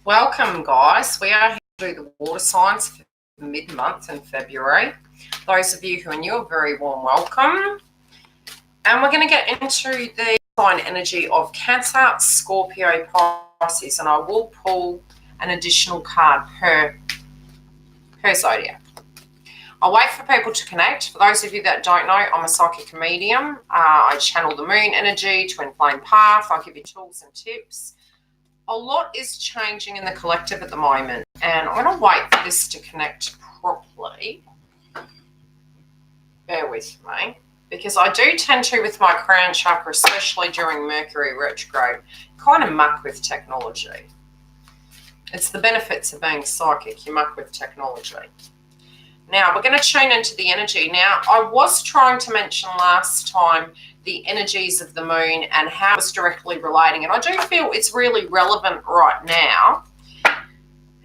Welcome, guys. We are here to do the water signs for mid-month in February. Those of you who are new, a very warm welcome. And we're going to get into the sign energy of Cancer, Scorpio, Pisces, and I will pull an additional card per zodiac. I'll wait for people to connect. For those of you that don't know, I'm a psychic medium. I channel the moon energy, twin flame path. I'll give you tools and tips. A lot is changing in the collective at the moment, and I'm going to wait for this to connect properly. Bear with me, because I do tend to, with my crown chakra, especially during Mercury retrograde, kind of muck with technology. It's the benefits of being psychic, you muck with technology. Now, we're going to tune into the energy. Now, I was trying to mention last time the energies of the moon and how it's directly relating. And I do feel it's really relevant right now.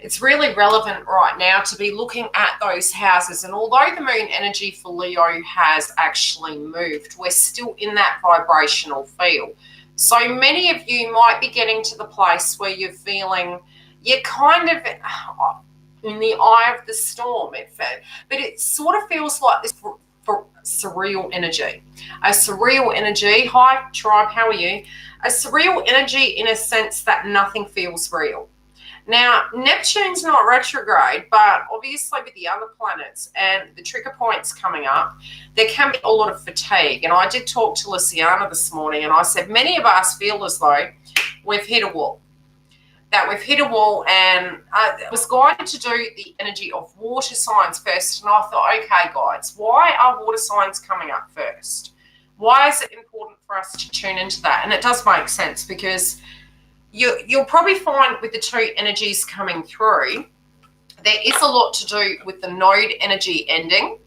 It's really relevant right now to be looking at those houses. And although the moon energy for Leo has actually moved, we're still in that vibrational field. So many of you might be getting to the place where you're feeling you're kind of in the eye of the storm, but it sort of feels like this for surreal energy. A surreal energy. Hi, tribe, how are you? A surreal energy in a sense that nothing feels real. Now, Neptune's not retrograde, but obviously with the other planets and the trigger points coming up, there can be a lot of fatigue. And I did talk to Luciana this morning, and I said many of us feel as though we've hit a wall. And I was guided to do the energy of water signs first, and I thought, okay, guys, why are water signs coming up first? Why is it important for us to tune into that? And it does make sense, because you'll probably find with the two energies coming through, there is a lot to do with the node energy ending,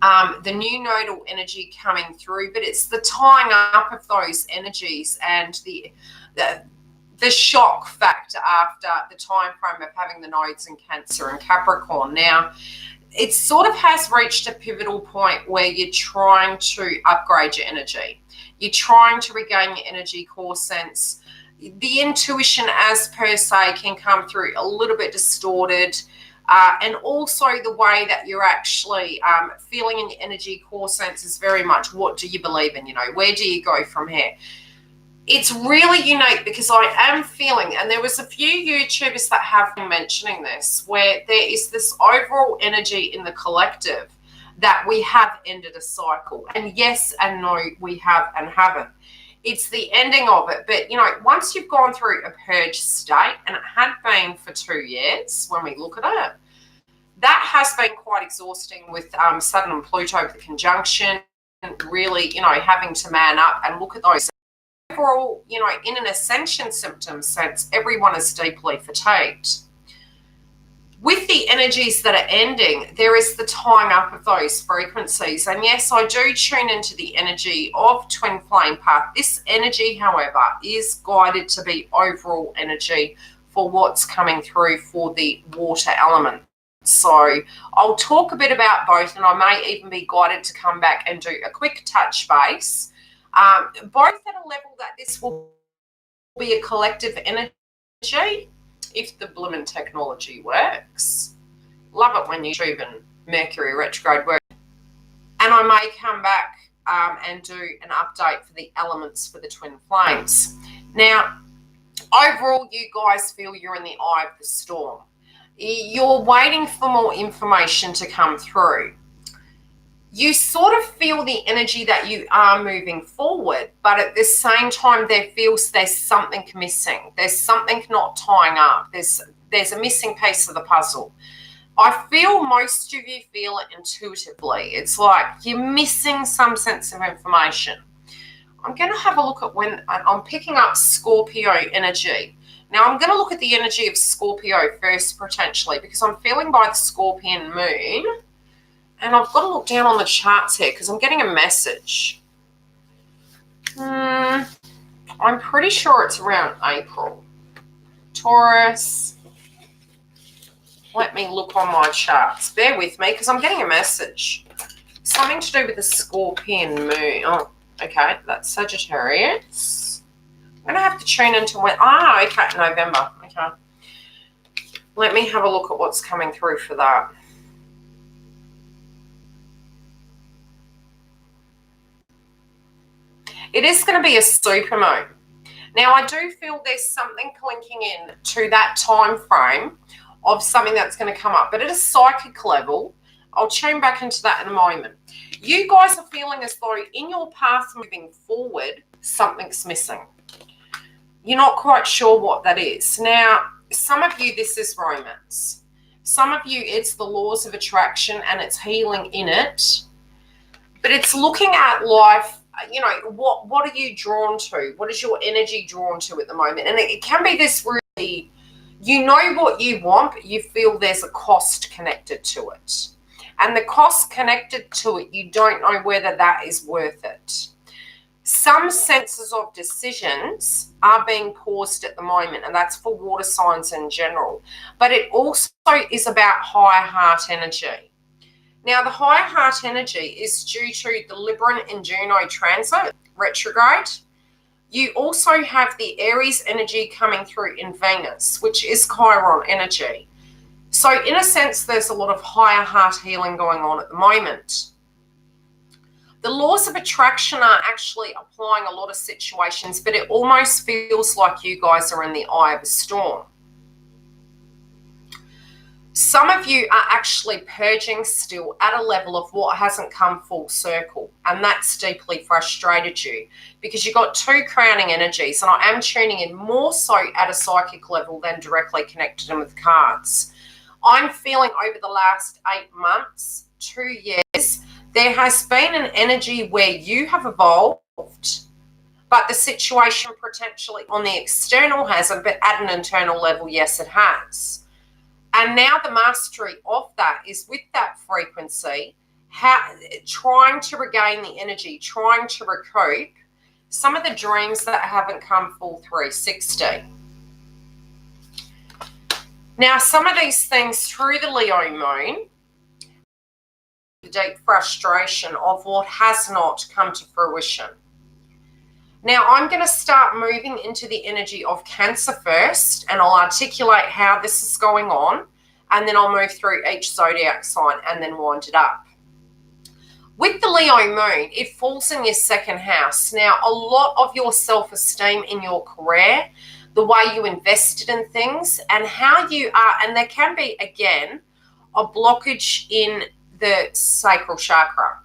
the new nodal energy coming through, but it's the tying up of those energies and the shock factor after the time frame of having the nodes in Cancer and Capricorn. Now, it sort of has reached a pivotal point where you're trying to upgrade your energy. You're trying to regain your energy core sense. The intuition as per se can come through a little bit distorted. And also the way that you're actually feeling in your energy core sense is very much, what do you believe in? Where do you go from here? It's really unique, because I am feeling, and there was a few YouTubers that have been mentioning this, where there is this overall energy in the collective that we have ended a cycle. And yes and no, we have and haven't. It's the ending of it. But, once you've gone through a purge state, and it had been for 2 years when we look at it, that has been quite exhausting with Saturn and Pluto with the conjunction, and really, having to man up and look at those. Overall, in an ascension symptom sense, everyone is deeply fatigued. With the energies that are ending, there is the tying up of those frequencies. And yes, I do tune into the energy of twin flame path. This energy, however, is guided to be overall energy for what's coming through for the water element. So I'll talk a bit about both, and I may even be guided to come back and do a quick touch base. Both at a level that this will be a collective energy, if the blooming technology works. Love it when YouTube and Mercury retrograde work. And I may come back and do an update for the elements for the twin flames. Now, overall, you guys feel you're in the eye of the storm. You're waiting for more information to come through. You sort of feel the energy that you are moving forward, but at the same time, there's something missing. There's something not tying up. There's a missing piece of the puzzle. I feel most of you feel it intuitively. It's like you're missing some sense of information. I'm going to have a look at when I'm picking up Scorpio energy. Now, I'm going to look at the energy of Scorpio first, potentially, because I'm feeling by the Scorpion moon. And I've got to look down on the charts here because I'm getting a message. I'm pretty sure it's around April. Taurus. Let me look on my charts. Bear with me because I'm getting a message. Something to do with the Scorpion moon. Oh, okay. That's Sagittarius. I'm going to have to tune into when... okay, November. Okay. Let me have a look at what's coming through for that. It is going to be a supermoon. Now, I do feel there's something clinking in to that time frame of something that's going to come up. But at a psychic level, I'll tune back into that in a moment. You guys are feeling as though in your path moving forward, something's missing. You're not quite sure what that is. Now, some of you, this is romance. Some of you, it's the laws of attraction and it's healing in it. But it's looking at life, you know, what are you drawn to? What is your energy drawn to at the moment? And it can be this really, you know what you want, but you feel there's a cost connected to it. And the cost connected to it, you don't know whether that is worth it. Some senses of decisions are being paused at the moment, and that's for water signs in general. But it also is about high heart energy. Now, the high heart energy is due to the Libra and Juno transit, retrograde. You also have the Aries energy coming through in Venus, which is Chiron energy. So in a sense, there's a lot of higher heart healing going on at the moment. The laws of attraction are actually applying a lot of situations, but it almost feels like you guys are in the eye of a storm. Some of you are actually purging still at a level of what hasn't come full circle, and that's deeply frustrated you because you've got two crowning energies, and I am tuning in more so at a psychic level than directly connected in with cards. I'm feeling over the last 8 months, 2 years, there has been an energy where you have evolved, but the situation potentially on the external hasn't, but at an internal level, yes, it has. And now the mastery of that is with that frequency, trying to regain the energy, trying to recoup some of the dreams that haven't come full 360. Now, some of these things through the Leo moon, the deep frustration of what has not come to fruition. Now, I'm going to start moving into the energy of Cancer first, and I'll articulate how this is going on, and then I'll move through each zodiac sign and then wind it up. With the Leo moon, it falls in your second house. Now, a lot of your self-esteem in your career, the way you invested in things, and how you are, and there can be, again, a blockage in the sacral chakra.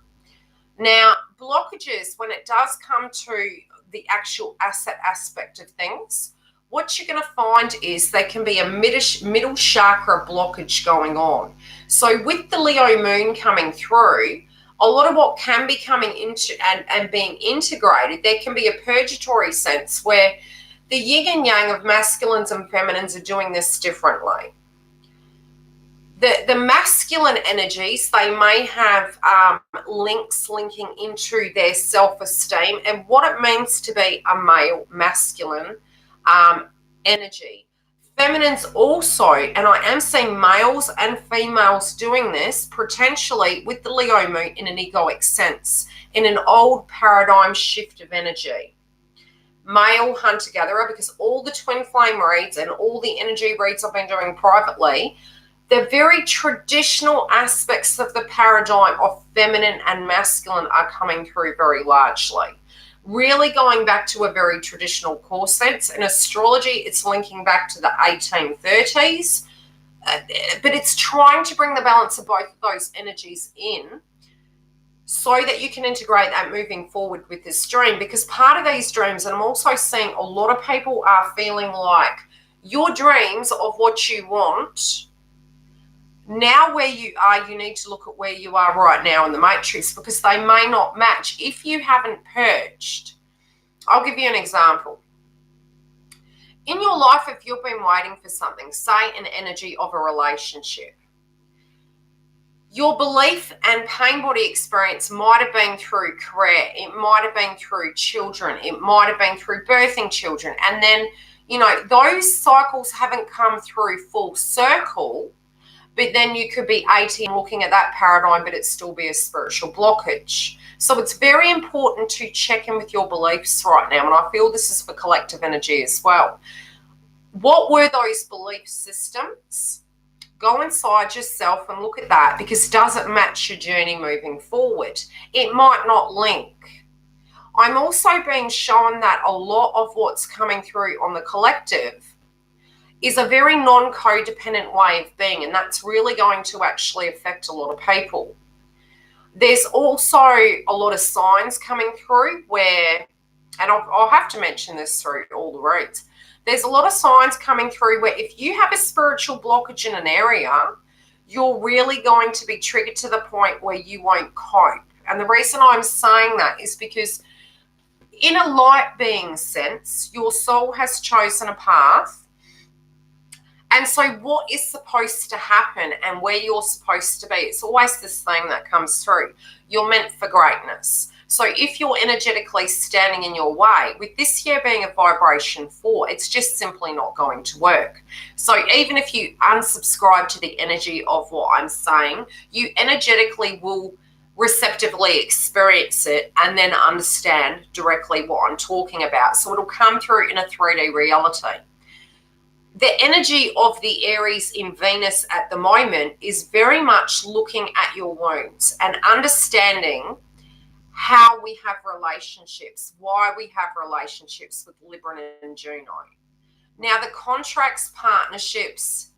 Now, blockages, when it does come to the actual asset aspect of things, what you're going to find is there can be a middle chakra blockage going on. So with the Leo moon coming through, a lot of what can be coming into and being integrated, there can be a purgatory sense where the yin and yang of masculines and feminines are doing this differently. The masculine energies, they may have linking into their self-esteem and what it means to be a male masculine energy. Feminines also, and I am seeing males and females doing this potentially with the Leo moon in an egoic sense, in an old paradigm shift of energy. Male hunter-gatherer, because all the twin flame reads and all the energy reads I've been doing privately, the very traditional aspects of the paradigm of feminine and masculine are coming through very largely. Really going back to a very traditional core sense. In astrology, it's linking back to the 1830s, but it's trying to bring the balance of both of those energies in so that you can integrate that moving forward with this dream. Because part of these dreams, and I'm also seeing a lot of people are feeling like your dreams of what you want, now where you are, you need to look at where you are right now in the matrix because they may not match if you haven't purged. I'll give you an example. In your life, if you've been waiting for something, say an energy of a relationship, your belief and pain body experience might have been through career, it might have been through children, it might have been through birthing children, and then, you know, those cycles haven't come through full circle. But then you could be 18 looking at that paradigm, but it still be a spiritual blockage. So it's very important to check in with your beliefs right now. And I feel this is for collective energy as well. What were those belief systems? Go inside yourself and look at that, because does it match your journey moving forward? It might not link. I'm also being shown that a lot of what's coming through on the collective is a very non-codependent way of being, and that's really going to actually affect a lot of people. There's also a lot of signs coming through where, and I'll have to mention this through all the reads, there's a lot of signs coming through where if you have a spiritual blockage in an area, you're really going to be triggered to the point where you won't cope. And the reason I'm saying that is because in a light being sense, your soul has chosen a path. And so what is supposed to happen and where you're supposed to be, it's always this thing that comes through. You're meant for greatness. So if you're energetically standing in your way, with this year being a vibration 4, it's just simply not going to work. So even if you unsubscribe to the energy of what I'm saying, you energetically will receptively experience it and then understand directly what I'm talking about. So it'll come through in a 3D reality. The energy of the Aries in Venus at the moment is very much looking at your wounds and understanding how we have relationships, why we have relationships with Libra and Juno. Now, the contracts, partnerships,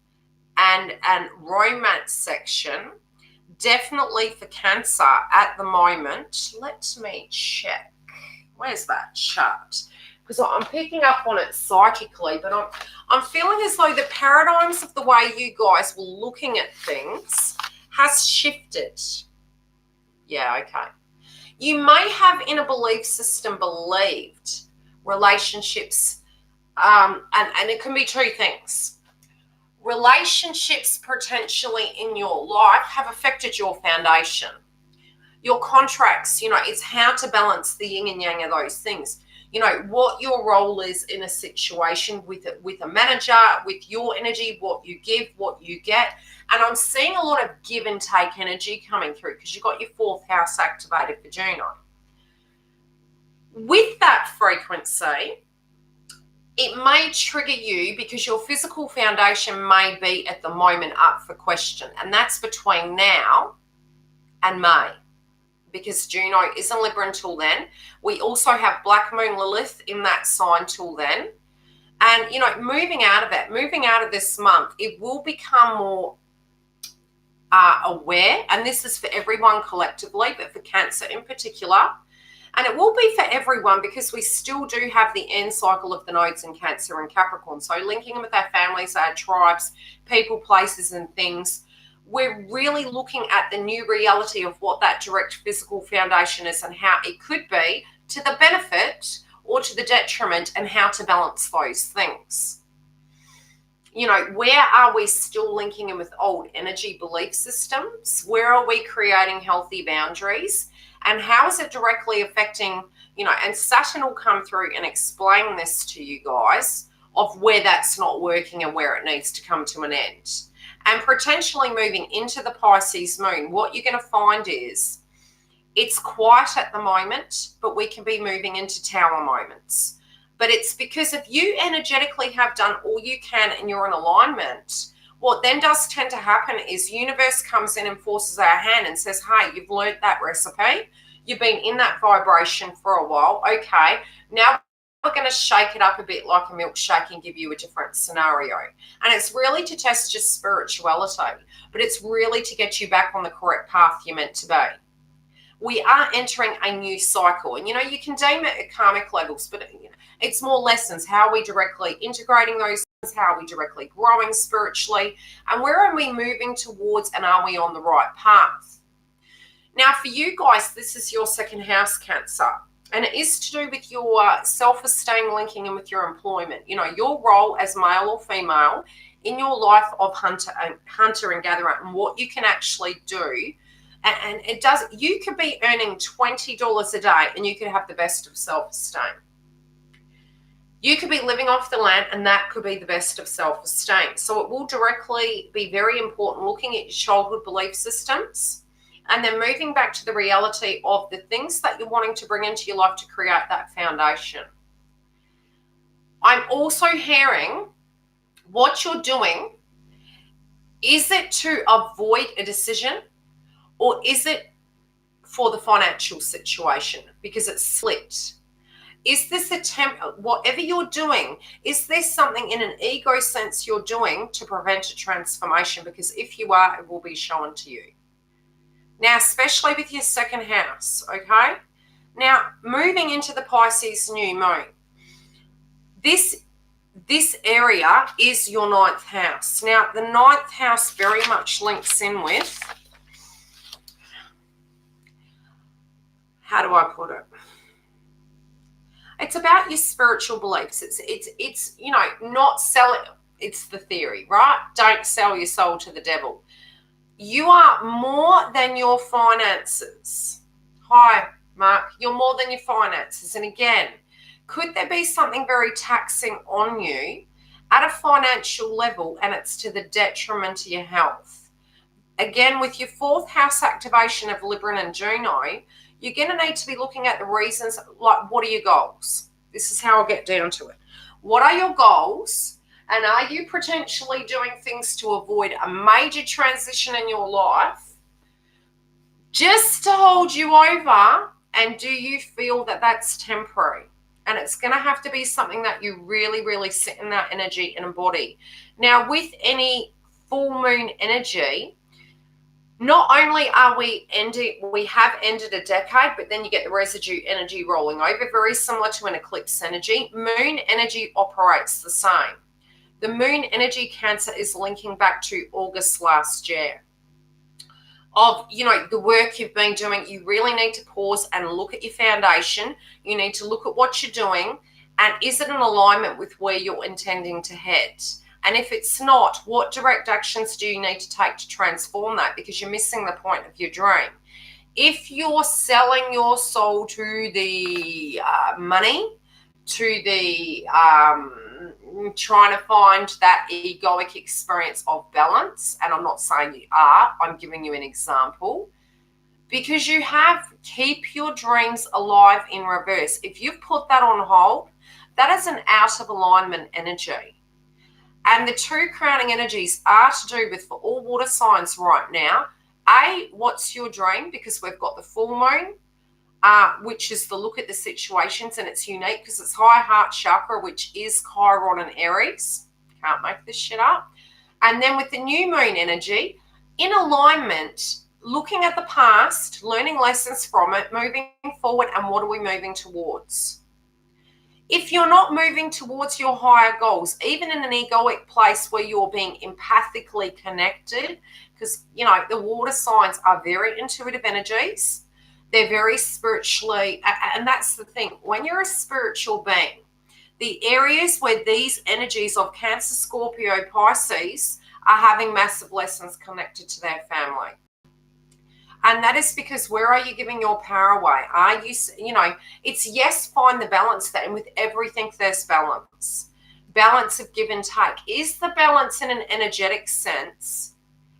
and romance section, definitely for Cancer at the moment. Let me check. Where's that chart? Because I'm picking up on it psychically, but I'm feeling as though the paradigms of the way you guys were looking at things has shifted. Yeah, okay. You may have in a belief system believed relationships, and it can be two things. Relationships potentially in your life have affected your foundation. Your contracts, it's how to balance the yin and yang of those things. What your role is in a situation with a manager, with your energy, what you give, what you get. And I'm seeing a lot of give and take energy coming through because you've got your 4th house activated for Juno. With that frequency, it may trigger you because your physical foundation may be at the moment up for question. And that's between now and May, because Juno isn't Libra until then. We also have Black Moon Lilith in that sign till then. And, moving out of this month, it will become more aware, and this is for everyone collectively, but for Cancer in particular. And it will be for everyone because we still do have the end cycle of the nodes in Cancer and Capricorn. So linking them with our families, our tribes, people, places, and things. We're really looking at the new reality of what that direct physical foundation is and how it could be to the benefit or to the detriment, and how to balance those things. Where are we still linking in with old energy belief systems? Where are we creating healthy boundaries? And how is it directly affecting, and Saturn will come through and explain this to you guys of where that's not working and where it needs to come to an end. And potentially moving into the Pisces moon, what you're going to find is it's quiet at the moment, but we can be moving into tower moments. But it's because if you energetically have done all you can and you're in alignment, what then does tend to happen is universe comes in and forces our hand and says, hey, you've learned that recipe. You've been in that vibration for a while. Okay, now we're going to shake it up a bit like a milkshake and give you a different scenario. And it's really to test your spirituality, but it's really to get you back on the correct path you're meant to be. We are entering a new cycle, and you can deem it at karmic levels, but it's more lessons. How are we directly integrating those things? How are we directly growing spiritually? And where are we moving towards, and are we on the right path? Now, for you guys, this is your 2nd house, Cancer, and it is to do with your self-esteem linking in with your employment. Your role as male or female in your life of hunter and gatherer, and what you can actually do. And it does, you could be earning $20 a day and you could have the best of self-esteem. You could be living off the land and that could be the best of self-esteem. So it will directly be very important looking at your childhood belief systems and then moving back to the reality of the things that you're wanting to bring into your life to create that foundation. I'm also hearing what you're doing, is it to avoid a decision, or is it for the financial situation because it's split? Is this whatever you're doing, is there something in an ego sense you're doing to prevent a transformation? Because if you are, it will be shown to you. Now, especially with your second house, okay? Now, moving into the Pisces new moon, this area is your 9th house. Now, the 9th house very much links in with, how do I put it? It's about your spiritual beliefs. It's you know, not selling. It's the theory, right? Don't sell your soul to the devil. You are more than your finances. Hi, Mark. You're more than your finances. And again, could there be something very taxing on you at a financial level, and it's to the detriment of your health? Again, with your 4th house activation of Libra and Juno, you're going to need to be looking at the reasons, like, what are your goals? This is how I'll get down to it. What are your goals? And are you potentially doing things to avoid a major transition in your life just to hold you over? And do you feel that that's temporary? And it's going to have to be something that you really, really sit in that energy and embody. Now, with any full moon energy, not only are we have ended a decade, but then you get the residue energy rolling over, very similar to an eclipse energy. Moon energy operates the same. The moon energy Cancer is linking back to August last year. Of, you know, the work you've been doing, you really need to pause and look at your foundation. You need to look at what you're doing, and is it in alignment with where you're intending to head? And if it's not, what direct actions do you need to take to transform that? Because you're missing the point of your dream. If you're selling your soul to the money, to the trying to find that egoic experience of balance, and I'm not saying you are, I'm giving you an example, because you have keep your dreams alive in reverse. If you've put that on hold, that is an out of alignment energy. And the 2 crowning energies are to do with, for all water signs right now, A, what's your dream? Because we've got the full moon, which is the look at the situations, and it's unique because it's high heart chakra, which is Chiron and Aries. Can't make this shit up. And then with the new moon energy, in alignment, looking at the past, learning lessons from it, moving forward, and what are we moving towards? If you're not moving towards your higher goals, even in an egoic place where you're being empathically connected, because, you know, the water signs are very intuitive energies. They're very spiritually, and that's the thing. When you're a spiritual being, the areas where these energies of Cancer, Scorpio, Pisces are having massive lessons connected to their family. And that is because where are you giving your power away? Are you, you know, it's yes, find the balance there. And with everything, there's balance. Balance of give and take. Is the balance in an energetic sense,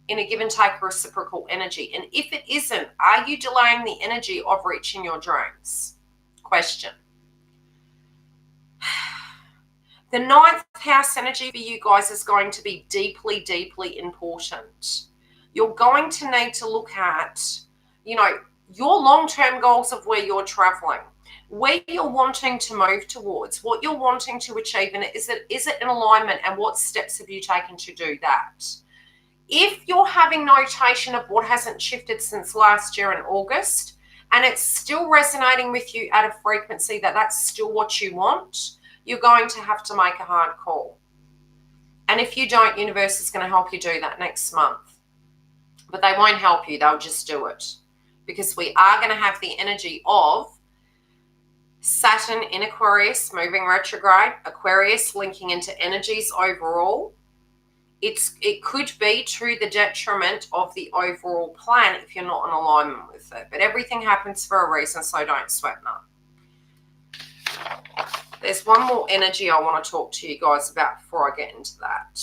in a give and take reciprocal energy? And if it isn't, are you delaying the energy of reaching your dreams? Question. The 9th house energy for you guys is going to be deeply, deeply important. You're going to need to look at, you know, your long-term goals of where you're traveling, where you're wanting to move towards, what you're wanting to achieve, and is it in alignment, and what steps have you taken to do that? If you're having notation of what hasn't shifted since last year in August, and it's still resonating with you at a frequency that that's still what you want, you're going to have to make a hard call. And if you don't, universe is going to help you do that next month. But they won't help you, they'll just do it. Because we are going to have the energy of Saturn in Aquarius moving retrograde, Aquarius linking into energies overall. It could be to the detriment of the overall plan if you're not in alignment with it. But everything happens for a reason, so don't sweat none. There's one more energy I want to talk to you guys about before I get into that.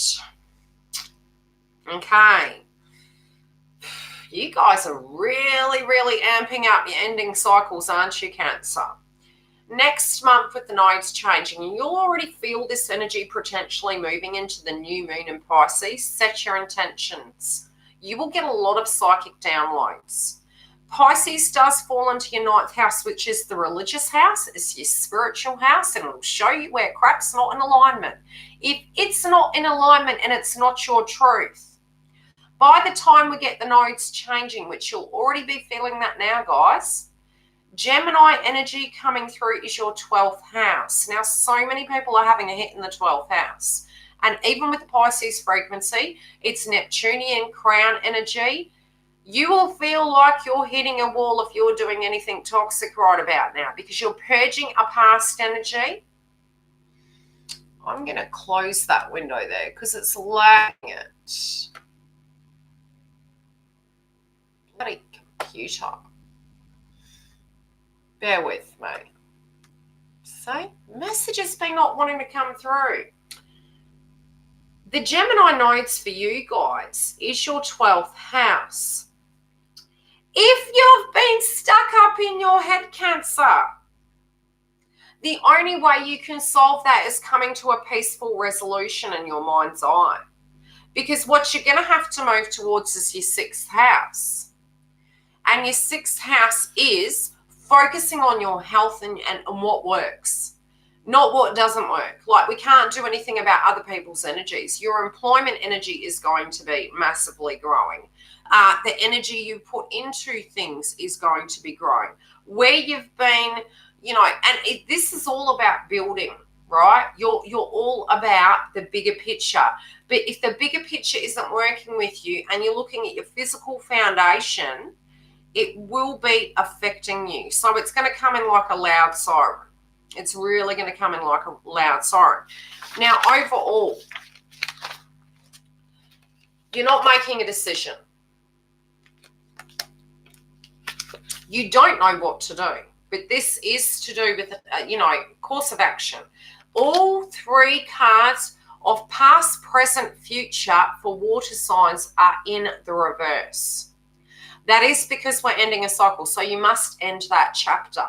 Okay. You guys are really, really amping up your ending cycles, aren't you, Cancer? Next month with the nodes changing, and you'll already feel this energy potentially moving into the new moon in Pisces. Set your intentions. You will get a lot of psychic downloads. Pisces does fall into your 9th house, which is the religious house. It's your spiritual house, and it'll show you where crap's not in alignment. If it's not in alignment and it's not your truth, by the time we get the nodes changing, which you'll already be feeling that now, guys, Gemini energy coming through is your 12th house. Now, so many people are having a hit in the 12th house. And even with the Pisces frequency, it's Neptunian crown energy. You will feel like you're hitting a wall if you're doing anything toxic right about now, because you're purging a past energy. I'm going to close that window there because it's lagging it. Bloody computer. Bear with me. So, messages be not wanting to come through. The Gemini nodes for you guys is your 12th house. If you've been stuck up in your head, Cancer, the only way you can solve that is coming to a peaceful resolution in your mind's eye. Because what you're going to have to move towards is your 6th house. And your 6th house is focusing on your health and what works, not what doesn't work. Like, we can't do anything about other people's energies. Your employment energy is going to be massively growing. The energy you put into things is going to be growing. Where you've been, and this is all about building, right? You're all about the bigger picture. But if the bigger picture isn't working with you and you're looking at your physical foundation, it will be affecting you. So it's going to come in like a loud siren. It's really going to come in like a loud siren. Now, overall, you're not making a decision. You don't know what to do, but this is to do with, course of action. All 3 cards of past, present, future for water signs are in the reverse. That is because we're ending a cycle, so you must end that chapter.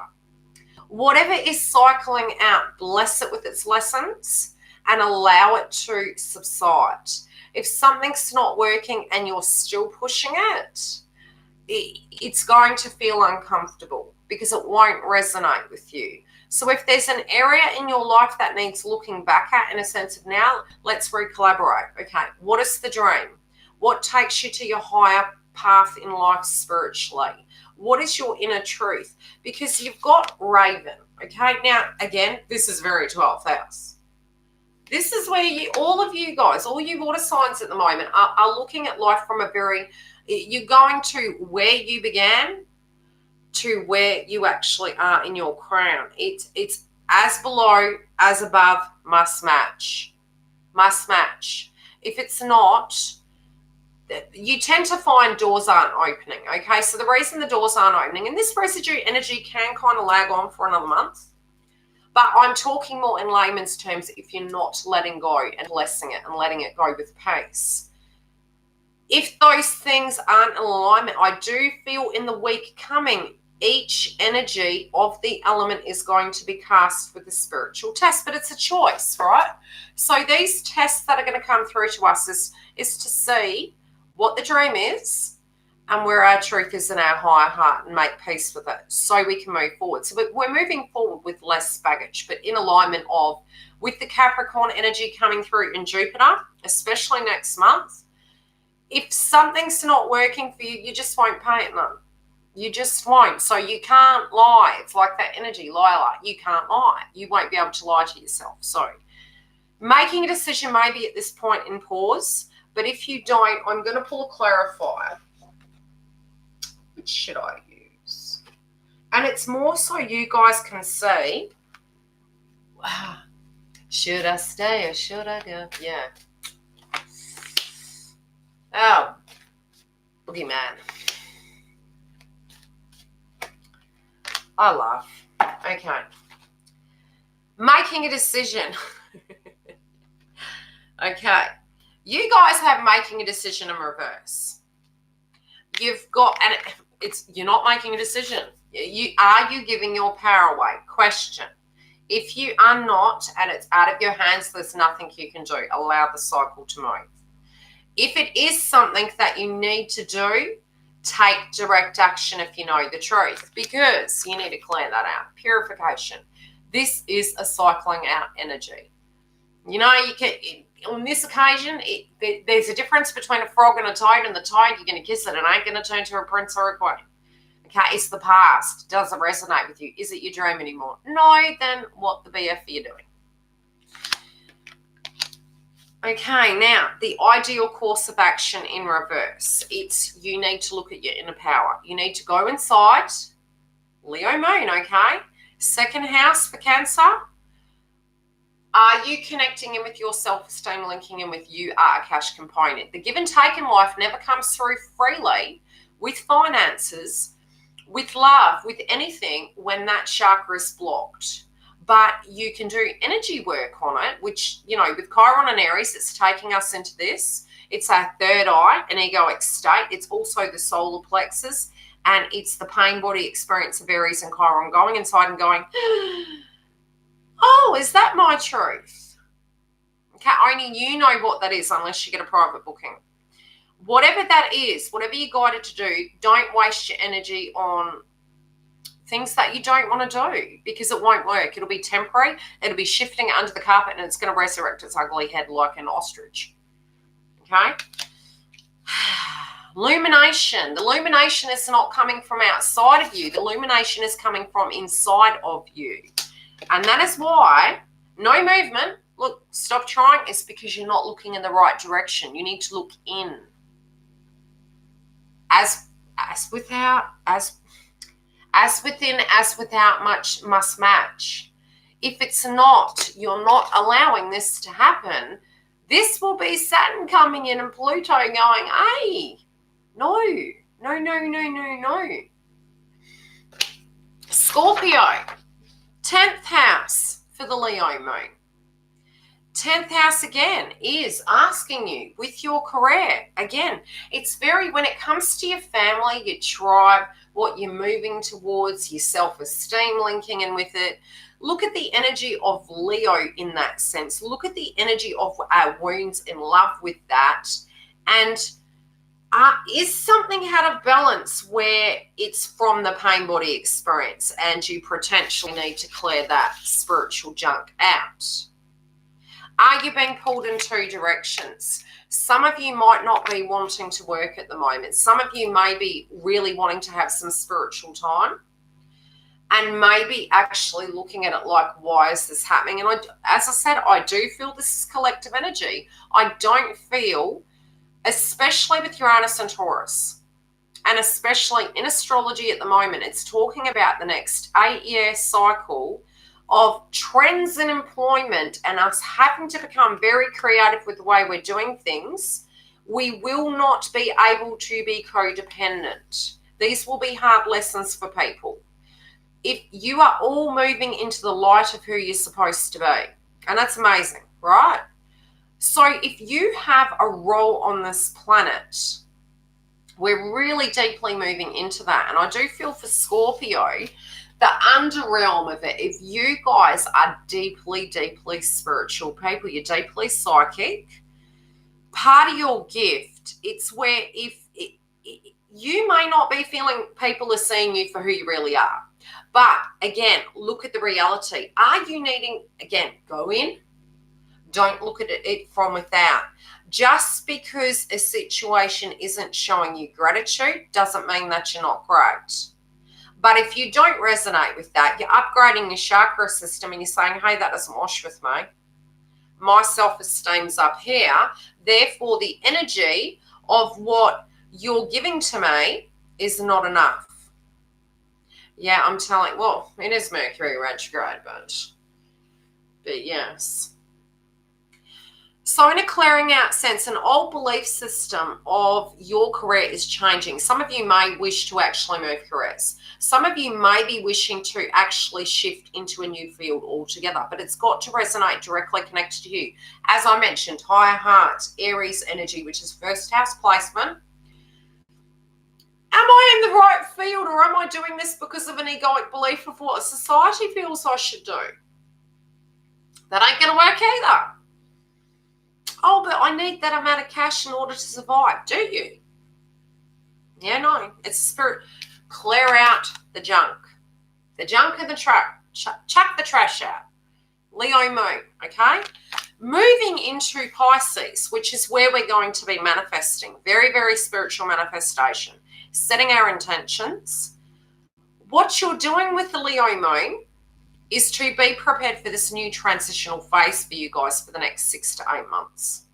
Whatever is cycling out, bless it with its lessons and allow it to subside. If something's not working and you're still pushing it, it's going to feel uncomfortable because it won't resonate with you. So if there's an area in your life that needs looking back at in a sense of now, let's re-collaborate. Okay, what is the dream? What takes you to your higher path in life spiritually? What is your inner truth? Because you've got Raven. Okay, now again, this is very 12th house. This is where all of you guys, all you water signs at the moment are looking at life from a very, you're going to where you began to where you actually are in your crown. It's as below, as above, must match. Must match. If it's not, you tend to find doors aren't opening, okay? So the reason the doors aren't opening, and this residue energy can kind of lag on for another month, but I'm talking more in layman's terms if you're not letting go and blessing it and letting it go with pace. If those things aren't in alignment, I do feel in the week coming, each energy of the element is going to be cast with a spiritual test, but it's a choice, right? So these tests that are going to come through to us is to see what the dream is and where our truth is in our higher heart and make peace with it so we can move forward. So we're moving forward with less baggage, but in alignment with the Capricorn energy coming through in Jupiter, especially next month. If something's not working for you, you just won't pay it none. You just won't. So you can't lie. It's like that energy, Lila. You can't lie. You won't be able to lie to yourself. So making a decision maybe at this point in pause. But if you don't, I'm going to pull a clarifier. Which should I use? And it's more so you guys can see, wow, should I stay or should I go? Yeah. Oh, boogeyman. I laugh. Okay. Making a decision. Okay. You guys have making a decision in reverse. You've got, and you're not making a decision. Are you giving your power away? Question. If you are not, and it's out of your hands, there's nothing you can do. Allow the cycle to move. If it is something that you need to do, take direct action if you know the truth, because you need to clear that out. Purification. This is a cycling out energy. You know, you can, on this occasion, there's a difference between a frog and a toad, and the toad, you're going to kiss it and ain't going to turn to a prince or a queen. Okay, it's the past. Does it resonate with you? Is it your dream anymore? No, then what the BF are you doing? Okay, now, the ideal course of action in reverse. It's you need to look at your inner power. You need to go inside. Leo moon, okay? Second house for Cancer. Are you connecting in with your self-esteem, linking in with you are a cash component? The give and take in life never comes through freely with finances, with love, with anything when that chakra is blocked. But you can do energy work on it, which, you know, with Chiron and Aries, it's taking us into this. It's our third eye, an egoic state. It's also the solar plexus, and it's the pain body experience of Aries and Chiron going inside and going, oh, is that my truth? Okay, only you know what that is unless you get a private booking. Whatever that is, whatever you're guided to do, don't waste your energy on things that you don't want to do, because it won't work. It'll be temporary. It'll be shifting under the carpet, and it's going to resurrect its ugly head like an ostrich. Okay? Illumination. The illumination is not coming from outside of you. The illumination is coming from inside of you. And that is why no movement. Look, stop trying. It's because you're not looking in the right direction. You need to look in. As within, as without, much must match. If it's not, you're not allowing this to happen, this will be Saturn coming in and Pluto going, hey, no. Scorpio, 10th house for the Leo moon. 10th house again is asking you with your career. Again, it's very, when it comes to your family, your tribe, what you're moving towards, your self-esteem linking in with it. Look at the energy of Leo in that sense. Look at the energy of our wounds in love with that. And is something out of balance where it's from the pain body experience and you potentially need to clear that spiritual junk out? Are you being pulled in two directions? Some of you might not be wanting to work at the moment. Some of you may be really wanting to have some spiritual time and maybe actually looking at it like, why is this happening? And as I said, I do feel this is collective energy. I don't feel, especially with Uranus and Taurus, and especially in astrology at the moment, it's talking about the next 8-year cycle of trends in employment and us having to become very creative with the way we're doing things. We will not be able to be codependent. These will be hard lessons for people. If you are all moving into the light of who you're supposed to be, and that's amazing, right? So if you have a role on this planet, we're really deeply moving into that. And I do feel for Scorpio, the underrealm of it, if you guys are deeply, deeply spiritual people, you're deeply psychic, part of your gift, it's where you may not be feeling people are seeing you for who you really are. But again, look at the reality. Are you needing, again, go in, don't look at it from without. Just because a situation isn't showing you gratitude doesn't mean that you're not great. But if you don't resonate with that, you're upgrading your chakra system and you're saying, hey, that doesn't wash with me. My self-esteem's up here. Therefore, the energy of what you're giving to me is not enough. Yeah, I'm telling, well, it is Mercury retrograde, but yes. So in a clearing out sense, an old belief system of your career is changing. Some of you may wish to actually move careers. Some of you may be wishing to actually shift into a new field altogether, but it's got to resonate directly connected to you. As I mentioned, higher heart, Aries energy, which is first house placement. Am I in the right field, or am I doing this because of an egoic belief of what society feels I should do? That ain't going to work either. Oh, but I need that amount of cash in order to survive. Do you? Yeah, no. It's spirit. Clear out the junk. The junk in the trash. Chuck the trash out. Leo moon, okay? Moving into Pisces, which is where we're going to be manifesting. Very, very spiritual manifestation. Setting our intentions. What you're doing with the Leo moon is to be prepared for this new transitional phase for you guys for the next 6 to 8 months.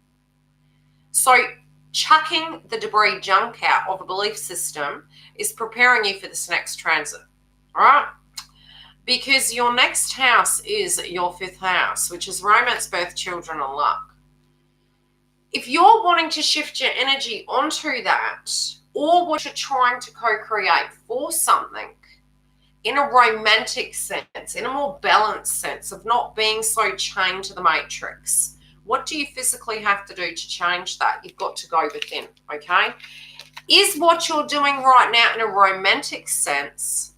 So chucking the debris junk out of a belief system is preparing you for this next transit, all right? Because your next house is your 5th house, which is romance, birth, children, and luck. If you're wanting to shift your energy onto that, or what you're trying to co-create for something, in a romantic sense, in a more balanced sense of not being so chained to the matrix, what do you physically have to do to change that? You've got to go within, okay? Is what you're doing right now in a romantic sense,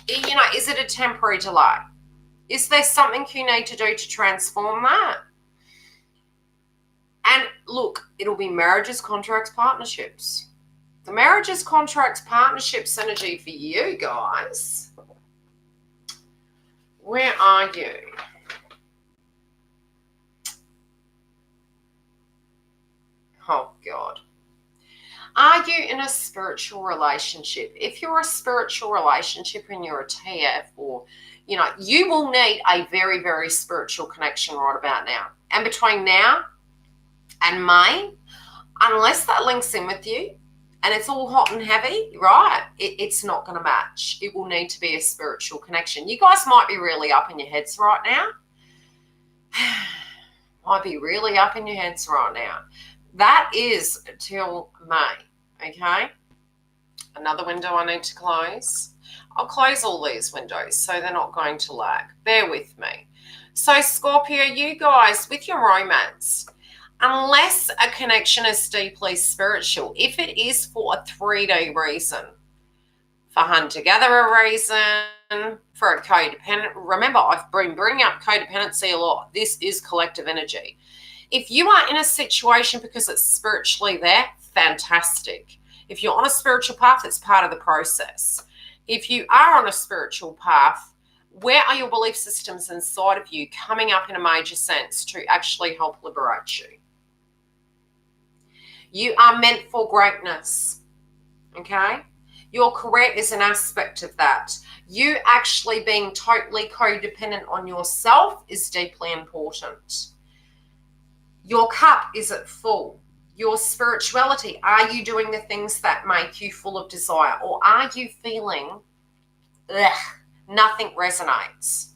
you know, is it a temporary delay? Is there something you need to do to transform that? And look, it'll be marriages, contracts, partnerships. The marriages, contracts, partnerships energy for you guys. Where are you? Oh, God. Are you in a spiritual relationship? If you're a spiritual relationship and you're a TF, or, you know, you will need a very, very spiritual connection right about now. And between now and May, unless that links in with you, and it's all hot and heavy, right? It's not going to match. It will need to be a spiritual connection. You guys might be really up in your heads right now. Might be really up in your heads right now. That is till May, okay? Another window I need to close. I'll close all these windows so they're not going to lag. Bear with me. So Scorpio, you guys, with your romance, unless a connection is deeply spiritual, if it is for a 3D reason, for hunter-gatherer reason, for a codependent, remember, I've been bringing up codependency a lot. This is collective energy. If you are in a situation because it's spiritually there, fantastic. If you're on a spiritual path, it's part of the process. If you are on a spiritual path, where are your belief systems inside of you coming up in a major sense to actually help liberate you? You are meant for greatness, okay? Your career is an aspect of that. You actually being totally codependent on yourself is deeply important. Your cup is at full. Your spirituality, are you doing the things that make you full of desire, or are you feeling, nothing resonates?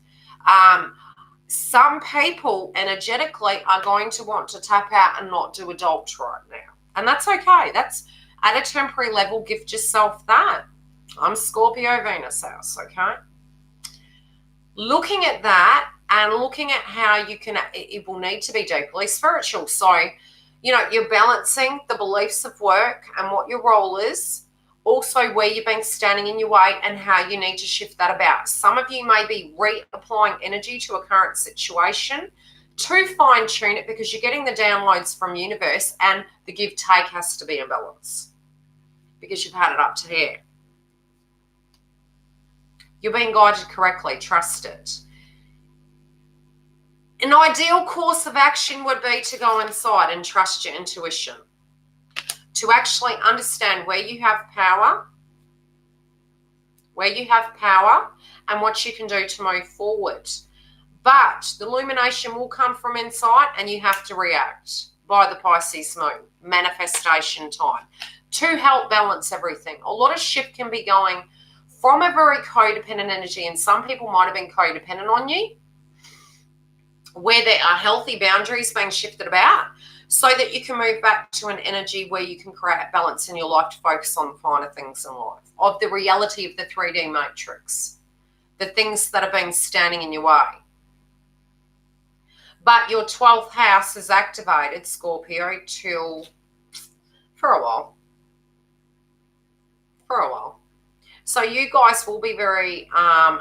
Some people energetically are going to want to tap out and not do adult right now. And that's okay. That's at a temporary level, gift yourself that. I'm Scorpio Venus house, okay? Looking at that and looking at how you can, it will need to be deeply spiritual. So, you know, you're balancing the beliefs of work and what your role is, also where you've been standing in your way and how you need to shift that about. Some of you may be reapplying energy to a current situation to fine tune it because you're getting the downloads from universe, and the give take has to be in balance because you've had it up to here. You're being guided correctly. Trust it. An ideal course of action would be to go inside and trust your intuition, to actually understand where you have power, and what you can do to move forward. But the illumination will come from inside, and you have to react by the Pisces moon, manifestation time, to help balance everything. A lot of shift can be going from a very codependent energy, and some people might have been codependent on you, where there are healthy boundaries being shifted about so that you can move back to an energy where you can create balance in your life to focus on the finer things in life, of the reality of the 3D matrix, the things that have been standing in your way. But your 12th house is activated, Scorpio, for a while. for a while. So you guys will be very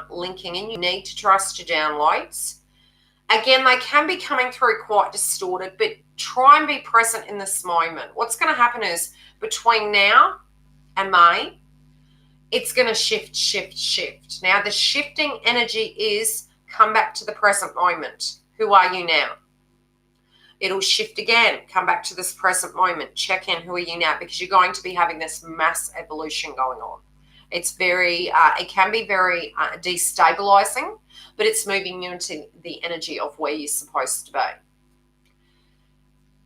linking in. You need to trust your downloads. Again, they can be coming through quite distorted, but try and be present in this moment. What's going to happen is between now and May, it's going to shift. Now, the shifting energy is come back to the present moment. Who are you now? It'll shift again. Come back to this present moment. Check in. Who are you now? Because you're going to be having this mass evolution going on. It's very, it can be very destabilizing, but it's moving you into the energy of where you're supposed to be.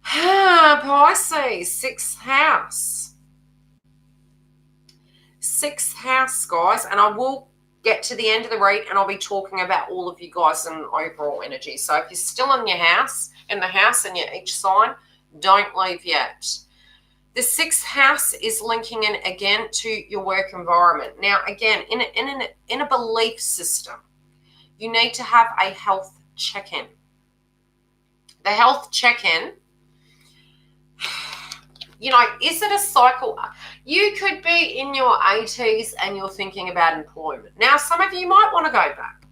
Pisces, sixth house. Sixth house, guys, and I will get to the end of the read and I'll be talking about all of you guys and overall energy. So if you're still in your house, in the house and you're each sign, don't leave yet. The sixth house is linking in again to your work environment. Now, again, in a belief system, you need to have a health check-in. The health check-in, you know, is it a cycle? You could be in your 80s and you're thinking about employment. Now, some of you might want to go back,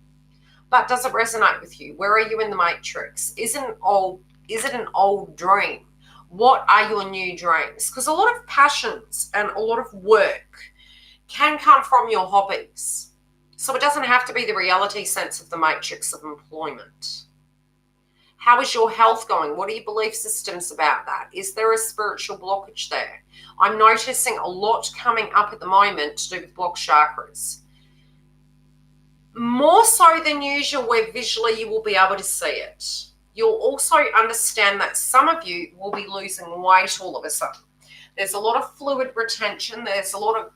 but does it resonate with you? Where are you in the matrix? Is it an old dream? What are your new dreams? Because a lot of passions and a lot of work can come from your hobbies. So it doesn't have to be the reality sense of the matrix of employment. How is your health going? What are your belief systems about that? Is there a spiritual blockage there? I'm noticing a lot coming up at the moment to do with blocked chakras. More so than usual, where visually you will be able to see it. You'll also understand that some of you will be losing weight all of a sudden. There's a lot of fluid retention. There's a lot of,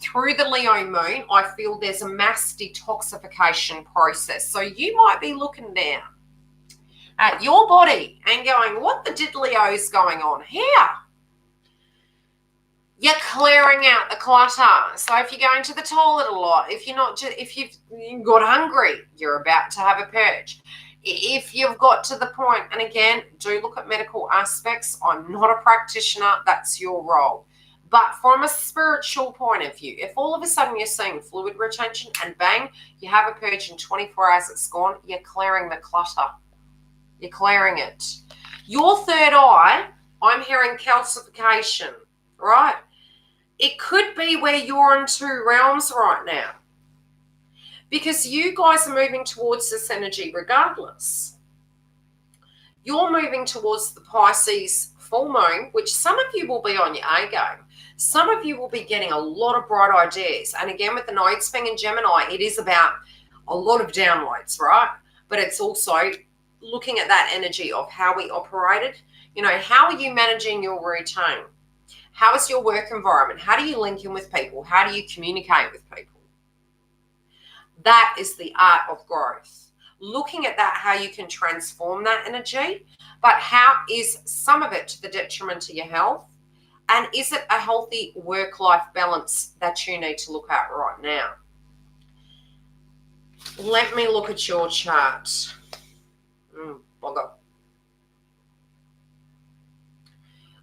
through the Leo moon, I feel there's a mass detoxification process. So you might be looking down at your body and going, what the diddly-o is going on here? You're clearing out the clutter. So if you're going to the toilet a lot, if you've got hungry, you're about to have a purge. If you've got to the point, and again, do look at medical aspects. I'm not a practitioner. That's your role. But from a spiritual point of view, if all of a sudden you're seeing fluid retention and bang, you have a purge in 24 hours, it's gone, you're clearing the clutter. You're clearing it. Your third eye, I'm hearing calcification, right? It could be where you're in two realms right now. Because you guys are moving towards this energy regardless. You're moving towards the Pisces full moon, which some of you will be on your A game. Some of you will be getting a lot of bright ideas. And again, with the nodes being in Gemini, it is about a lot of downloads, right? But it's also looking at that energy of how we operated. You know, how are you managing your routine? How is your work environment? How do you link in with people? How do you communicate with people? That is the art of growth. Looking at that, how you can transform that energy, but how is some of it to the detriment to your health? And is it a healthy work-life balance that you need to look at right now? Let me look at your chart. Bugger.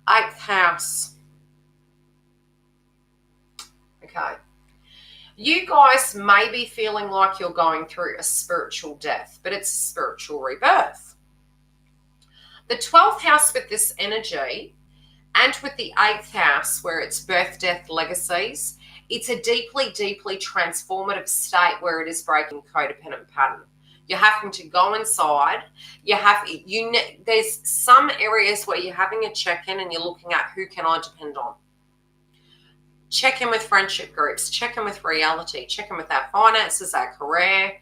8th house. Okay. You guys may be feeling like you're going through a spiritual death, but it's a spiritual rebirth. The 12th house with this energy and with the 8th house where it's birth, death, legacies, it's a deeply, deeply transformative state where it is breaking codependent pattern. You're having to go inside. There's some areas where you're having a check-in and you're looking at who can I depend on. Check in with friendship groups, check in with reality, check in with our finances, our career,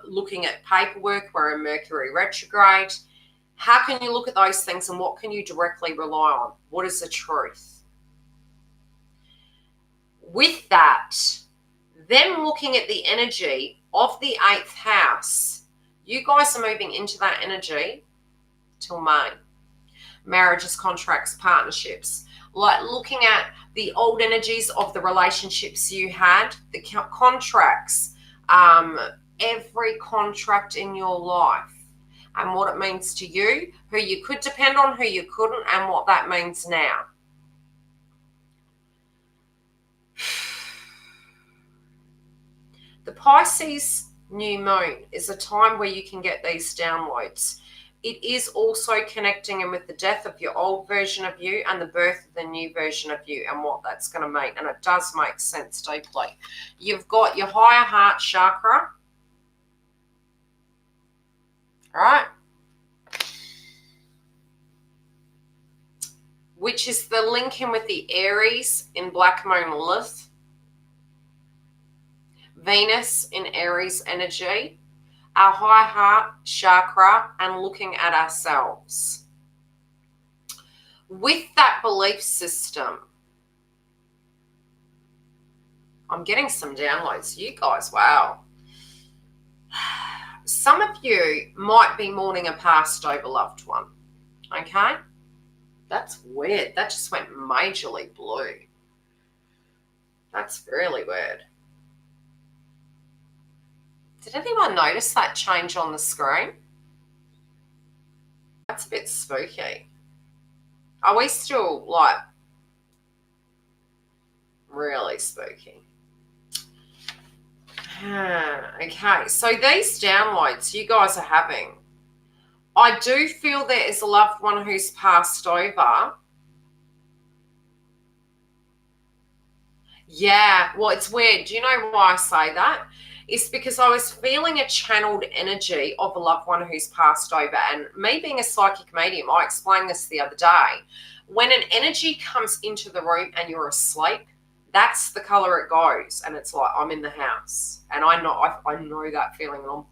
looking at paperwork, we're in Mercury retrograde. How can you look at those things and what can you directly rely on? What is the truth? With that, then looking at the energy of the 8th house, you guys are moving into that energy till May. Marriages, contracts, partnerships. Like looking at the old energies of the relationships you had, the contracts, every contract in your life and what it means to you, who you could depend on, who you couldn't, and what that means now. The Pisces new moon is a time where you can get these downloads. It is also connecting in with the death of your old version of you and the birth of the new version of you and what that's going to mean. And it does make sense deeply. You've got your higher heart chakra. All right. Which is the link in with the Aries in Black Moon Lilith. Venus in Aries energy. Our high heart chakra and looking at ourselves. With that belief system, I'm getting some downloads. You guys, wow. Some of you might be mourning a passed over loved one, okay? That's weird. That just went majorly blue. That's really weird. Did anyone notice that change on the screen? That's a bit spooky. Are we still, like, really spooky? Okay, so these downloads you guys are having, I do feel there is a loved one who's passed over. Yeah, well, it's weird. Do you know why I say that? It's because I was feeling a channeled energy of a loved one who's passed over. And me being a psychic medium, I explained this the other day. When an energy comes into the room and you're asleep, that's the color it goes. And it's like, I'm in the house. And I know that feeling. And I'm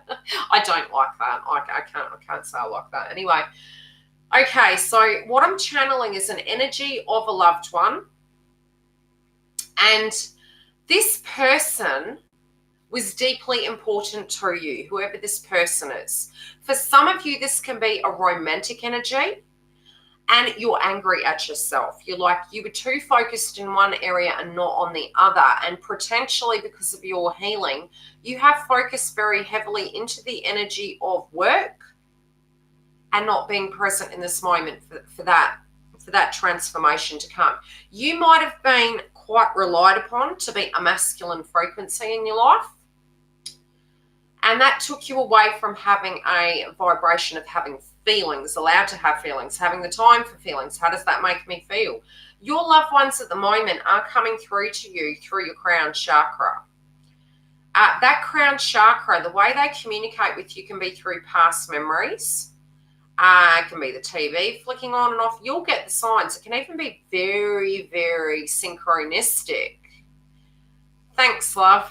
fuck. I don't like that. I can't say I like that. Anyway, okay, so what I'm channeling is an energy of a loved one. And this person was deeply important to you, whoever this person is. For some of you, this can be a romantic energy and you're angry at yourself. You're like, you were too focused in one area and not on the other. And potentially because of your healing, you have focused very heavily into the energy of work and not being present in this moment for that transformation to come. You might have been quite relied upon to be a masculine frequency in your life. And that took you away from having a vibration of having feelings, allowed to have feelings, having the time for feelings. How does that make me feel? Your loved ones at the moment are coming through to you through your crown chakra. That crown chakra, the way they communicate with you can be through past memories. It can be the TV flicking on and off. You'll get the signs. It can even be very, very synchronistic. Thanks, love.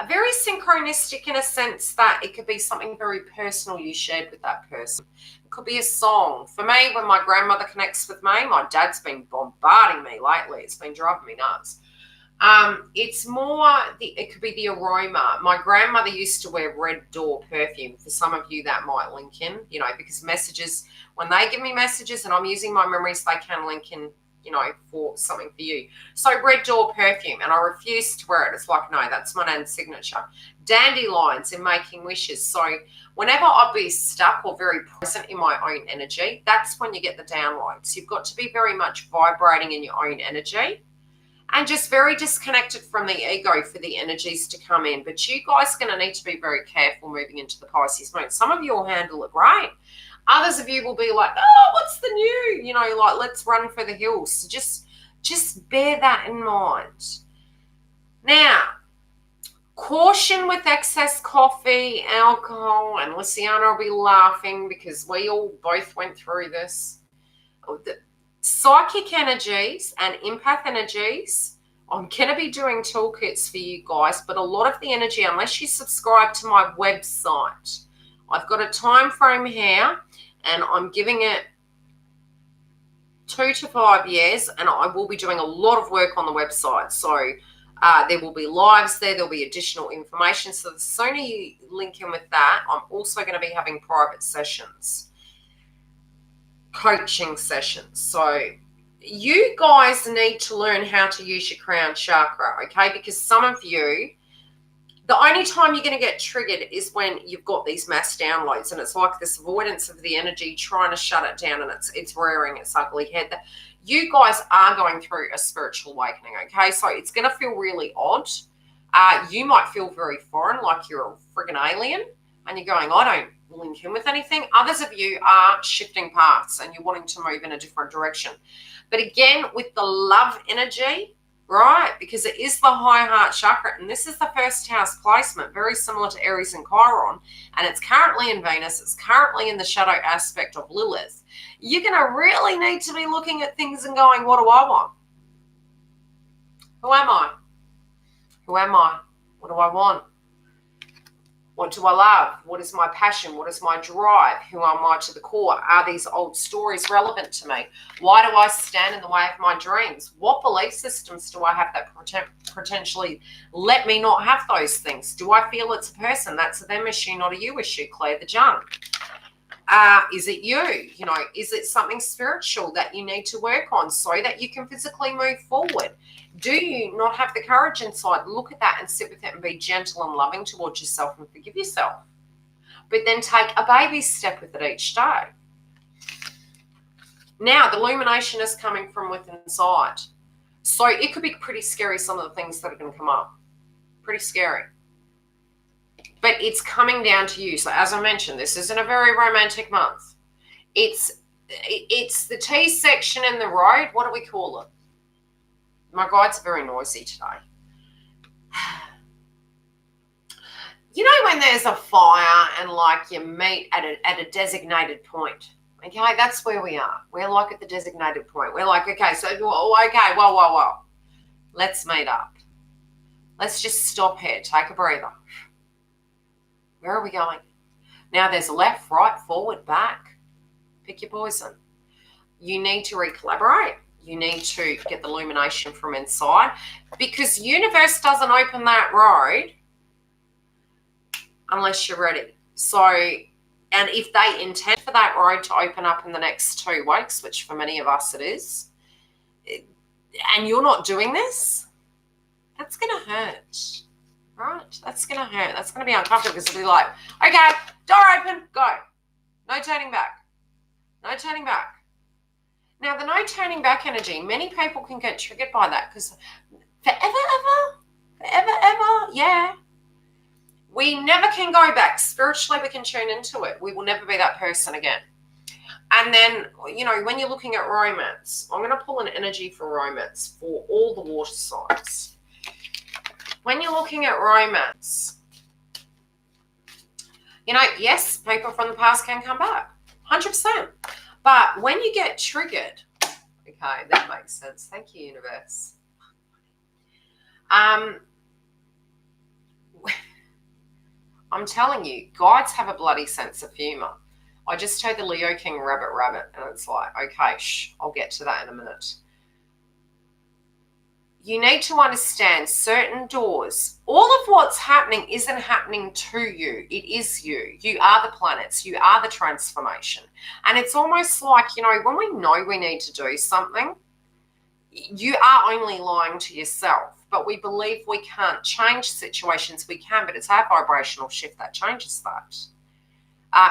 Very synchronistic in a sense that it could be something very personal you shared with that person. It could be a song. For me, when my grandmother connects with me, my dad's been bombarding me lately. It's been driving me nuts. It's more, it could be the aroma. My grandmother used to wear Red Door perfume. For some of you, that might link in, because messages, when they give me messages and I'm using my memories, they can link in, for something for you. So Red Door perfume, and I refuse to wear it. It's like, no, that's my nan's signature. Dandelions in making wishes. So whenever I'll be stuck or very present in my own energy, that's when you get the downloads. You've got to be very much vibrating in your own energy. And just very disconnected from the ego for the energies to come in. But you guys are going to need to be very careful moving into the Pisces moon. Some of you will handle it great. Others of you will be like, oh, what's the new? Like, let's run for the hills. So just bear that in mind. Now, caution with excess coffee, alcohol, and Luciana will be laughing because we all both went through this. Psychic energies and empath energies, I'm going to be doing toolkits for you guys, but a lot of the energy, unless you subscribe to my website, I've got a time frame here and I'm giving it 2 to 5 years, and I will be doing a lot of work on the website. So there will be lives there, there'll be additional information. So the sooner you link in with that, I'm also going to be having private sessions. Coaching sessions. So you guys need to learn how to use your crown chakra, okay? Because some of you, the only time you're going to get triggered is when you've got these mass downloads, and it's like this avoidance of the energy trying to shut it down, and it's rearing its ugly head. You guys are going through a spiritual awakening, okay? So it's going to feel really odd. You might feel very foreign, like you're a friggin' alien, and you're going, I don't link in with anything. Others of you are shifting paths and you're wanting to move in a different direction. But again, with the love energy, right, because it is the high heart chakra, and this is the first house placement, very similar to Aries and Chiron, and it's currently in Venus, it's currently in the shadow aspect of Lilith. You're going to really need to be looking at things and going, what do I want? Who am I? Who am I? What do I want? What do I love? What is my passion? What is my drive? Who am I to the core? Are these old stories relevant to me? Why do I stand in the way of my dreams? What belief systems do I have that potentially let me not have those things? Do I feel it's a person? That's a them issue, not a you issue, Claire the Junk. Is it you? You know, is it something spiritual that you need to work on so that you can physically move forward? Do you not have the courage inside? Look at that and sit with it and be gentle and loving towards yourself and forgive yourself. But then take a baby step with it each day. Now, the illumination is coming from within inside. So it could be pretty scary, some of the things that are going to come up. Pretty scary. But it's coming down to you. So as I mentioned, this isn't a very romantic month. It's the T section in the road. What do we call it? My guides are very noisy today. You know when there's a fire and like you meet at a designated point. Okay, that's where we are. We're like at the designated point. We're like, okay, so, okay, whoa. Let's meet up. Let's just stop here. Take a breather. Where are we going? Now there's left, right, forward, back. Pick your poison. You need to recollaborate. You need to get the illumination from inside because universe doesn't open that road unless you're ready. So, and if they intend for that road to open up in the next 2 weeks, which for many of us it is, and you're not doing this, that's going to hurt. Right? That's going to hurt. That's going to be uncomfortable because it'll be like, okay, door open, go. No turning back. No turning back. Now, the no turning back energy, many people can get triggered by that because forever, yeah. We never can go back. Spiritually, we can tune into it. We will never be that person again. And then, you know, when you're looking at romance, I'm going to pull an energy for romance for all the water signs. When you're looking at romance, you know, yes, people from the past can come back, 100%. But when you get triggered, okay, that makes sense. Thank you, universe. I'm telling you, guides have a bloody sense of humor. I just heard the Leo King rabbit, and it's like, okay, I'll get to that in a minute. You need to understand certain doors. All of what's happening isn't happening to you. It is you. You are the planets. You are the transformation. And it's almost like, you know, when we know we need to do something, you are only lying to yourself. But we believe we can't change situations. We can, but it's our vibrational shift that changes that.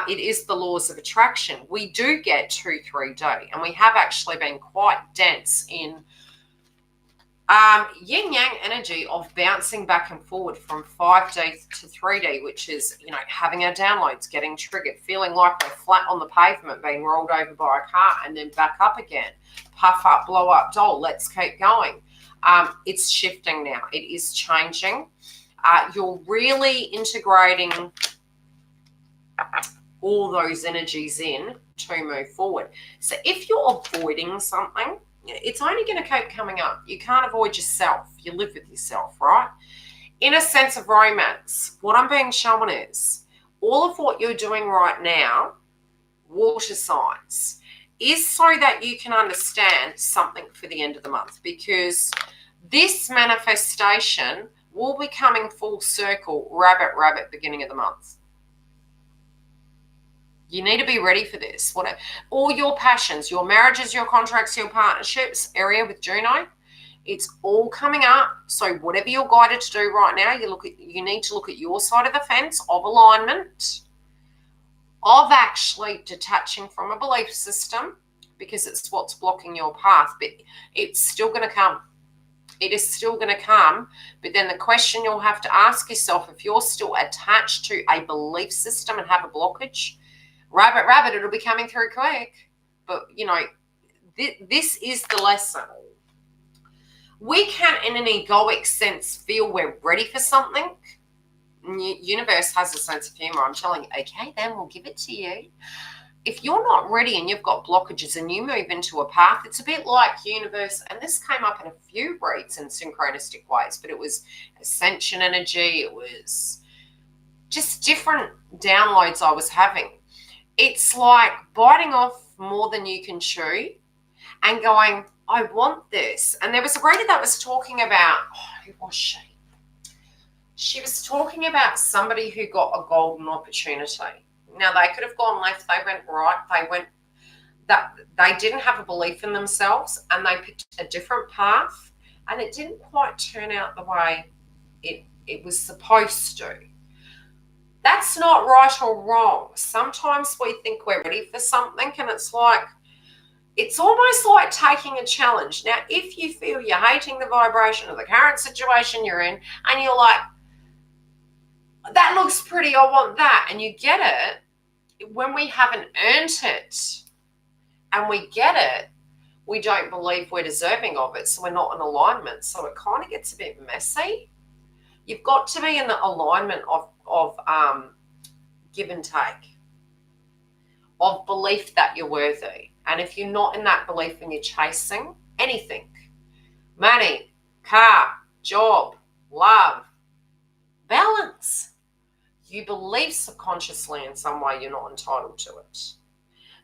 It is the laws of attraction. We do get 2 3D, and we have actually been quite dense in yin-yang energy of bouncing back and forward from 5D to 3D, which is, you know, having our downloads, getting triggered, feeling like we're flat on the pavement, being rolled over by a car, and then back up again. Puff up, blow up, doll, let's keep going. It's shifting now. It is changing. You're really integrating all those energies in to move forward. So if you're avoiding something, it's only going to keep coming up. You can't avoid yourself. You live with yourself, right? In a sense of romance, what I'm being shown is all of what you're doing right now, water signs, is so that you can understand something for the end of the month, because this manifestation will be coming full circle, rabbit, beginning of the month. You need to be ready for this. All your passions, your marriages, your contracts, your partnerships, area with Juno, it's all coming up. So whatever you're guided to do right now, you need to look at your side of the fence of alignment, of actually detaching from a belief system, because it's what's blocking your path, but it's still going to come. It is still going to come, but then the question you'll have to ask yourself, if you're still attached to a belief system and have a blockage, rabbit, it'll be coming through quick. But, you know, this is the lesson. We can, in an egoic sense, feel we're ready for something. Universe has a sense of humor. I'm telling you, okay, then we'll give it to you. If you're not ready and you've got blockages and you move into a path, it's a bit like universe, and this came up in a few reads in synchronistic ways, but it was ascension energy, it was just different downloads I was having. It's like biting off more than you can chew and going, I want this. And there was a reader that was talking about, who was she? She was talking about somebody who got a golden opportunity. Now, they could have gone left, they went right, they didn't have a belief in themselves and they picked a different path and it didn't quite turn out the way it was supposed to. That's not right or wrong. Sometimes we think we're ready for something and it's almost like taking a challenge. Now, if you feel you're hating the vibration of the current situation you're in and you're like, that looks pretty, I want that, and you get it, when we haven't earned it and we get it, we don't believe we're deserving of it, so we're not in alignment. So it kind of gets a bit messy. You've got to be in the alignment of give and take, of belief that you're worthy. And if you're not in that belief and you're chasing anything, money, car, job, love, balance, you believe subconsciously in some way you're not entitled to it.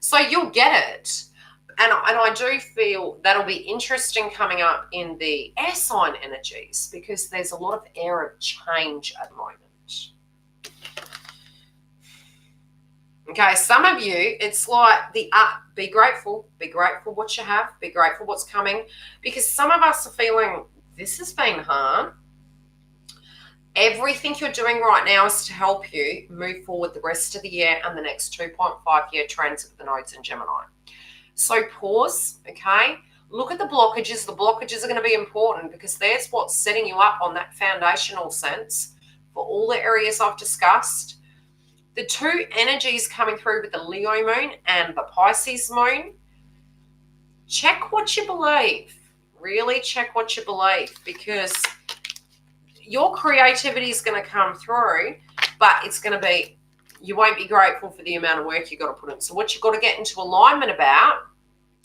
So you'll get it. And I do feel that'll be interesting coming up in the air sign energies because there's a lot of air of change at the moment. Okay, some of you, it's like be grateful what you have, be grateful what's coming, because some of us are feeling this has been hard. Everything you're doing right now is to help you move forward the rest of the year and the next 2.5-year transit of the nodes in Gemini. So pause, okay? Look at the blockages. The blockages are going to be important because there's what's setting you up on that foundational sense for all the areas I've discussed. The two energies coming through with the Leo moon and the Pisces moon, check what you believe. Really check what you believe because your creativity is going to come through, but it's going to be, you won't be grateful for the amount of work you've got to put in. So what you've got to get into alignment about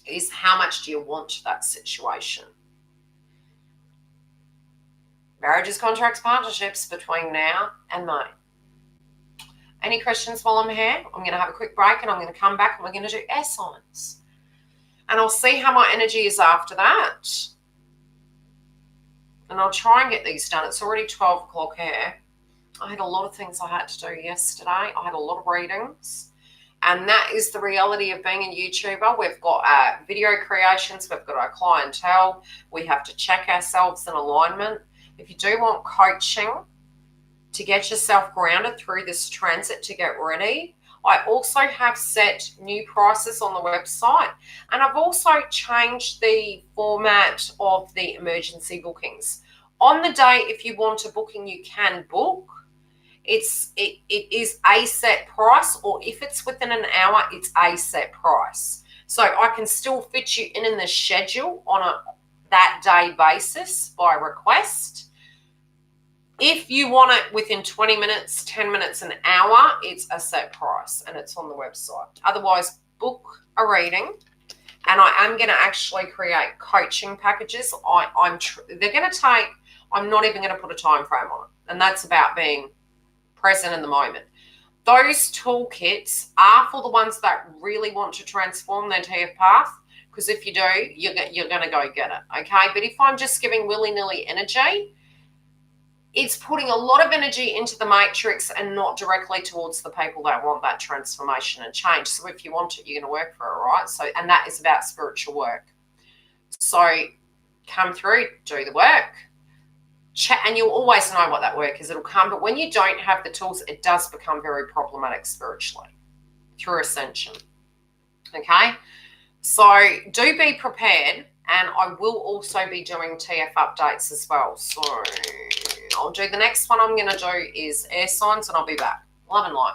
is how much do you want that situation. Marriages, contracts, partnerships between now and May. Any questions while I'm here? I'm going to have a quick break and I'm going to come back and we're going to do air signs. And I'll see how my energy is after that. And I'll try and get these done. It's already 12 o'clock here. I had a lot of things I had to do yesterday. I had a lot of readings. And that is the reality of being a YouTuber. We've got video creations. We've got our clientele. We have to check ourselves in alignment. If you do want coaching to get yourself grounded through this transit to get ready, I also have set new prices on the website. And I've also changed the format of the emergency bookings. On the day, if you want a booking, you can book. It is a set price, or if it's within an hour, it's a set price. So I can still fit you in the schedule on a that day basis by request. If you want it within 20 minutes, 10 minutes, an hour, it's a set price and it's on the website. Otherwise, book a reading. And I am going to actually create coaching packages. They're going to take, I'm not even going to put a time frame on it. And that's about being present in the moment. Those toolkits are for the ones that really want to transform their TF path. Because if you do, you're going to go get it. Okay. But if I'm just giving willy-nilly energy, it's putting a lot of energy into the matrix and not directly towards the people that want that transformation and change. So if you want it, you're going to work for it, right? So, and that is about spiritual work. So come through, do the work, chat, and you'll always know what that work is. It'll come. But when you don't have the tools, it does become very problematic spiritually through ascension. Okay? So do be prepared. And I will also be doing TF updates as well. So I'll do the next one I'm going to do is air signs, and I'll be back. Love and light.